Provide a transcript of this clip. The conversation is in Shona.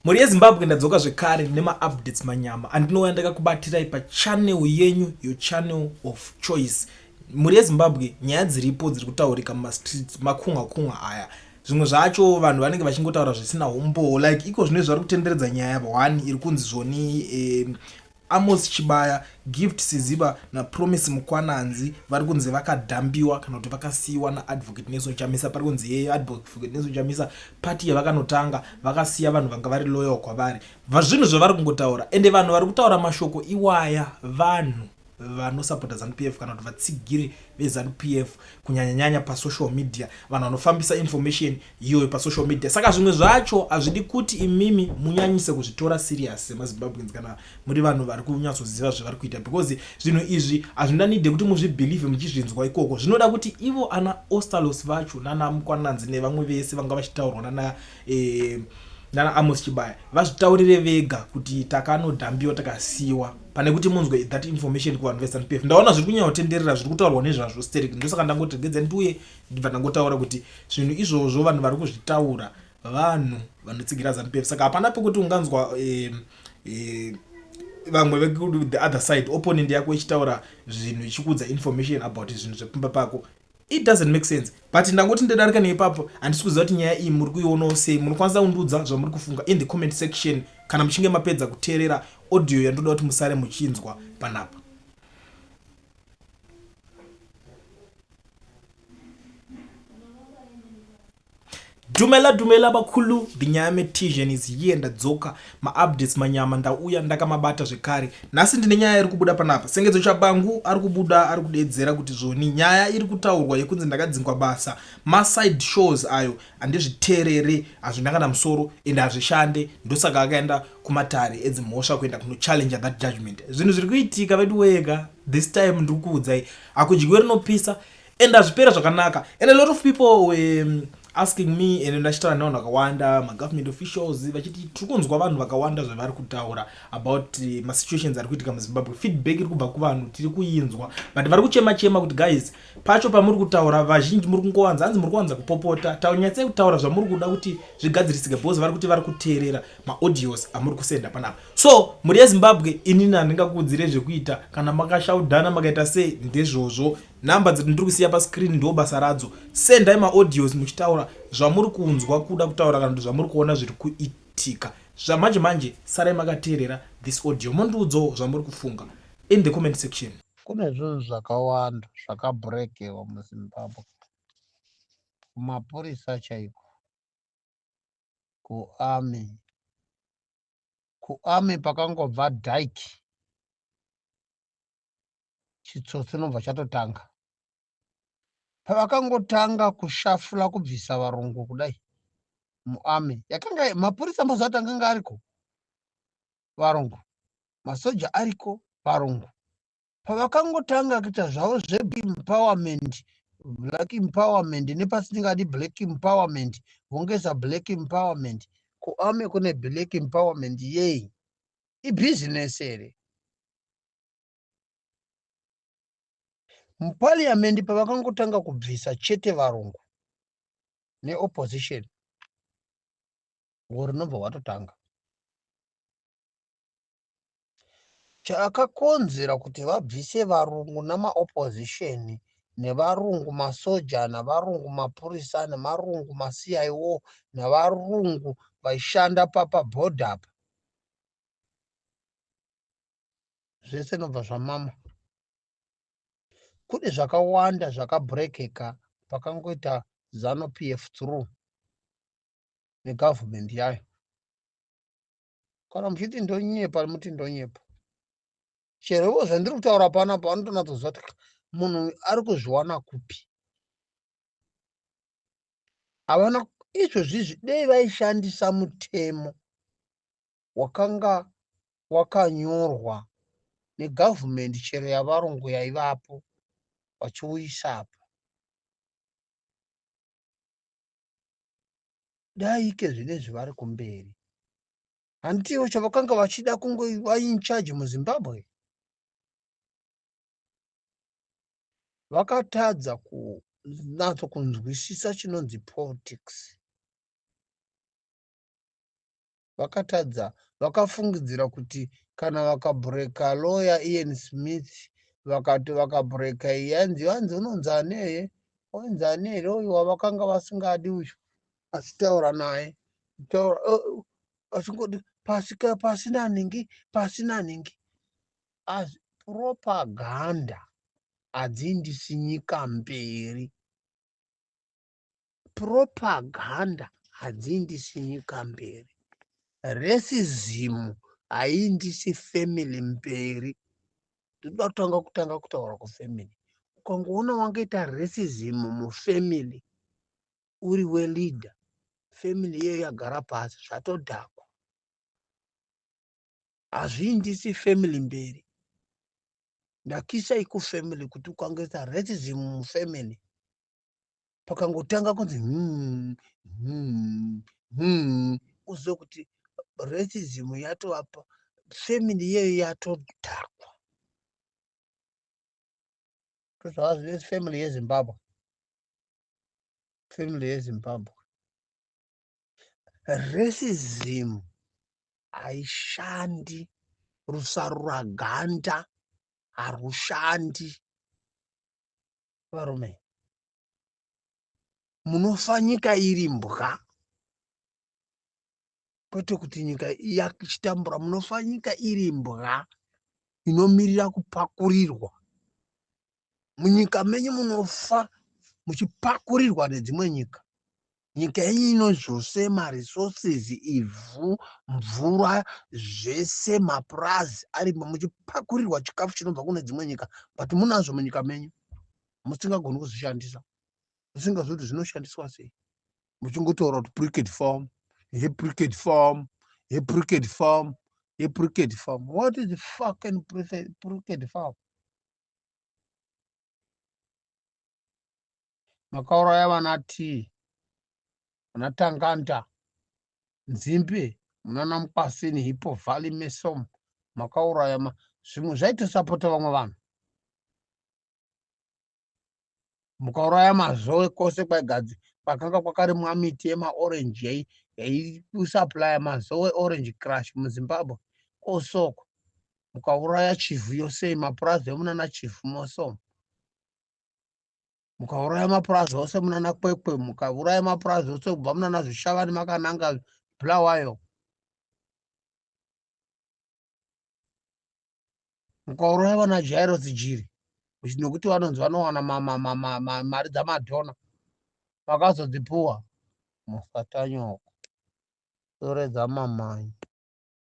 Muri yeZimbabwe ndadzoka zvekare nema-updates manyama andinouya ndakakubatirai pachannel yenyu, your channel of choice. Muri yeZimbabwe nyaya dziripo dziri kutaurika mumastreets makunga kunga aya. Zvimwe zvacho vanhu vanenge vachingotaura zvisina umbo, like iko zvinezvi vari kutenderedza nyaya 1 iri kunzi zvoni Amos Chibaya, Gift Siziba naPromise Mukwananzi vari kunzi vakadhambiwa kana kuti vakasiyiwa naAdvocate Nelson Chamisa. Pari kunzi yeye Advocate Nelson Chamisa pati yavakanotanga vakasiya vanhu vanga vari loyal kwavari. Zvinhu zvavari kungotaura ende vanhu vari kutaura mashoko iwaya vanhu vanosapota ZANU-PF kana kuti vatsigiri veZANU-PF kunyanyanyanya pasocial media, vanhu vanofambisa information iyoyo pasocial media. Saka zvimwe zvacho hazvidi kuti imimi munyanyise kuzvitora serious semaZimbabweans kana muri vanhu vari kunyatsoziva zvavari kuita, because zvinhu izvi hazvina need kuti muzvibhelieve muchizvinzwa ikoko. Zvinoda kuti ivo ana Ostalos vacho nana Mukwananzi nevamwe vese vanga vachitaurwa nana Amos Chibaya vazvitaurire vega kuti takanodhambiwa takasiyiwa pane kuti munzwe that information kuvanhu veZANU-PF. Ndaona zviri kunyanya kutenderera zviri kutaurwa nezvazvo stereki, ndosaka ndangoti regedzai ndiuye ndibva ndangotaura kuti zvinhu izvozvo vanhu vari kuzvitaura vanhu vanotsigira ZANU-PF. Saka hapana pekuti unganzwa vamwe vekuti the other side opponent yako ichitaura zvinhu ichikudza information about zvinhu zvepamba pako. It doesn't make sense. But ndangoti ndedarika neipapo handisi kuziva kuti nyaya iyi muri kuionawo sei. Munokwanisa kundiudza zvamuri kufunga in the comment section kana muchinge mapedza kuteerera audio yandoda kuti musare muchinzwa panapa. Dumela bakulu, Dinyame Tijan is here ndadzoka ma-updates manyama ndauya ndakamabata zvekare. Nhasi ndine nyaya iri kubuda panapa. Sengedzo Chabangu ari kubuda ari kudedzera kuti zvoni nyaya iri kutaurwa yekunzi ndakadzingwa basa, ma-side shows ayo handizviterere, hazvina kana musoro ende hazvishande, ndosaka akaenda kumatare edzimhosva kuenda kunochallenge that judgment. Zvinhu zviri kuitika vedu wega this time ndiri kuudzai hakudyiwe rinopisa ende hazvipera zvakanaka. And a lot of people were asking me ende ndachitaura nevanhu vakawanda ma-government officials vachiti tiri kunzwa vanhu vakawanda zvavari kutaura about masituations ari kuitika muZimbabwe. Feedback iri kubva kuvanhu tiri kuinzwa, but vari kuchema kuti guys, pacho pamuri kutaura vazhinji muri kungowanza hanzi muri kuwanza kupopota, taunyatsai kutaura zvamuri kuda kuti zvigadzirisike, because vari kuti vari kuteerera maaudios amuri kusenda panapa. So muri yeZimbabwe inini handingakuudzire zvekuita, kana makashaudhana makaita sei ndezvozvo. Namba dzedu ndiri kusiya pascreen ndo basa radzo. Sendai maaudios muchitaura zvamuri kunzwa kuda kutaura kana kuti zvamuri kuona zviri kuitika. Zvamanje manje sarai makateerera this audio mondiudzawo zvamuri kufunga in the comment section. Kune zvinhu zvakawanda zvakabhurekewa muZimbabwe, kumapurisa chaiko, kuarmy pakangobva dhaiki chitsotsi nobva chatotanga. Pavakangotanga kushafula kubvisa varungu kudai muarmy yakanga mapurisa mazati anganga ariko varungu, masoja ariko varungu. Pavakangotanga kuita zvavo zveempowerment, black empowerment nepasingadi black empowerment, vongeza black empowerment, kuarmy kune black empowerment yei? Ibhizinesi here. Muparliament pavakangotanga kubvisa chete varungu neopposition, hurinobva hwatotanga. Chakakonzera kuti vabvise varungu namaopposition nevarungu masoja navarungu mapurisa nevarungu maCIO navarungu vaishanda pabhodha apa, zvese nobva zvamama. Kune zvakawanda zvakabhurekeka pakangoita ZANU-PF through negovernment yayo. Kana muchiti ndonyepa muti ndonyepa. Chero zvandiri kutaura panapa vanotonatsoziva kuti munhu ari kuzviwana kupi. Havana izvozvizvi dei vaishandisa mutemo wakanga wakanyorwa negovernment chero yavarungu yaivapo vachiuisapo. Daike zvinezvi vari kumberi. Handitiwo chavakanga vachida kunge vainchaji muZimbabwe. Vakatadza kunatsokunzwisisa chinonzi politics. vakatadza, vakafungidzira kuti kana vakabhureka lawyer Ian Smith vakati vakabhureka iyi yanzi unonzi aneye, onzi aneye uyu wavakanga vasingadi uyu, achitaura naye achingoti pasina nhingi. As propaganda hadziindisi nyika mberi. Propaganda hadziindisi nyika mberi. Racism haiindisi family mberi. Ndinoda kutanga kutaura kufamily. Ukangoona wangoita racism mufamily uri weleader, family iyeyo yagara pasi, zvatodhakwa. Hazviindisi family mberi. Ndakisai kufamily kuti ukangoita racism mufamily pakangotanga kunzi uzive kuti racism yatovapa family iyeyo yatodhakwa. Family yeZimbabwe. Family yeZimbabwe. Racism haishandi, rusaruraganda harushandi. Varume, munofa nyika iri mbwa, kwete kuti nyika yachitambura. Munofa nyika iri mbwa inomirira kupakurirwa. Munyika menyu munofa muchipakurirwa nedzimwe nyika. Nyika yenyu inozvose maresources, ivhu, mvura, zvese mapurazi arimo, muchipakurirwa chikafu chinobva kune dzimwe nyika, but munazvo munyika menyu musingagoni kuzvishandisa. Musingazivi kuti zvinoshandiswa sei. Muchingotaura kuti briquette farm, briquette farm, briquette farm, briquette farm. What is the fucking briquette farm? Makauraya vana T, vana Tanganta, Nzimbe, munana Mukwasini, Hippo Valley, Mesom, makauraya zvimwe zvaitosapota vamwe vanhu. Mukauraya mazowe kwose kwaigadzi kwakanga kwakarimwa miti yemaorenji yaisupply mazowe orange crush muZimbabwe kwosoko. Mukauraya chivhu yose, mapurazi emunana Chifu Mosom. Mukauraya mapurazi ose munana Kwekwe, mukauraya mapurazi ose kubva munana Zvishavani makananga Bulawayo. Mukauraya vana Jairus Jiri nokuti vanonzi vanowana mari dzamadhona vakazodzipuwa. Musatanyoko, sore dzamamai.